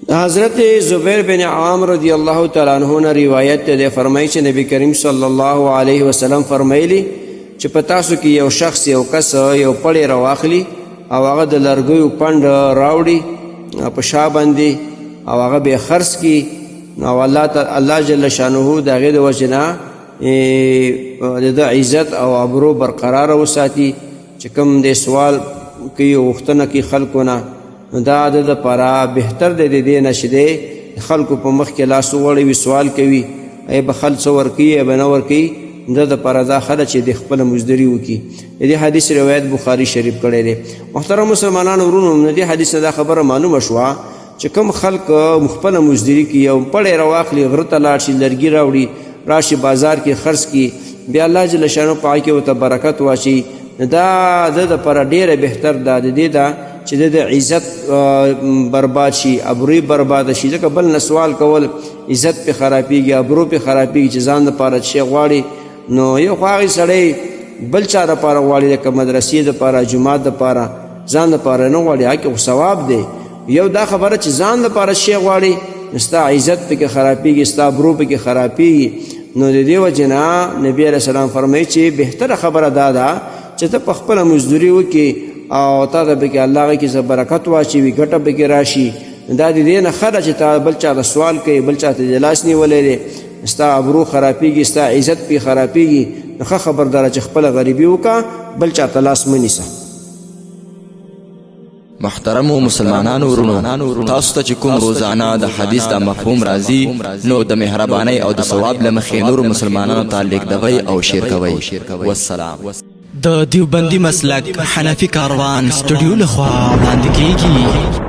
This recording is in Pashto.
حضرت زبیر بن عام رضی اللہ تعالیٰ عنہ نے روایت دے فرمائی چې نبی کریم صلی الله علیه وسلم فرمایلی چې په تاسو کې یو شخص یو کس یو پړی راواخلي او هغه د لرګیو پنډ راوړي په شا باندې او هغه به خرڅ کړي او الله جل شانه د هغې د وجې نه د عزت او ابرو برقراره وساتي چې کوم د سوال کوي غوښتنه کوي خلکو نه دا د دپاره بهتر دی د دې نه چې دی خلکو په مخ کې لاس وغوړوي سوال کوي ای به خل څه ورکوي ای به نه ورکوي د دپاره دا ښه ده چې د خپله مزدوري وکړي د دې حدیث روایت بخاري شریف کړی دی محترم مسلمانانو ورونو د دې حدیث نه دا خبره معلومه شوه چې کوم خلک خپله مزدوري کوي یو پړی راواخلي غره ته لاړ شي لرګي راوړي راشي بازار کې خرڅ کړي بیا الله جل شانه په هغې کې ورته برکت واچي دا د دپاره ډېره بهتر ده د دې ده چې د عزت برباد شي ابروی برباد شي ځکه بل نه سوال کول عزت پې خرابېږي ابرو پې خرابېږي چې ځان دپاره شی غواړي نو یو خو هغې سړی بل چا دپاره غواړي لکه مدرسې دپاره جومات دپاره ځان دپاره نه غواړي هغې کې خو ثواب دی یو دا خبره چې ځان دپاره شی غواړي ستا عزت پکې خرابېږي ستا ابرو پکې خرابېږي نو د دې وجې نه نبي علیه السلام فرمایي چې بهتره خبره دا ده چې ته په خپله مزدوري وکړي او تا ته پکې الله هغې کې برکت واچوي ګټه پکې راشي دا د دې نه ښه ده چې تا بل چا ته سوال کوي بل چا ته د لاس نیولی دی ستا ابرو خرابېږي ستا عزت پې خرابېږي نو ښه خبرداره چې خپله غریبي وکړه بل چا ته لاس مه نیسه محترمو مسلمانانو ورونو تاسو ته چې کوم روزانه د حدیث د مفهوم راځي نو د مهربانۍ او د ثواب له مخې نورو مسلمانانو ته لیږدوئ او شیر کوئ والسلام د دیوبندي مسلک حنفي کاروان سټوډیو لخوا وړاندې کیږي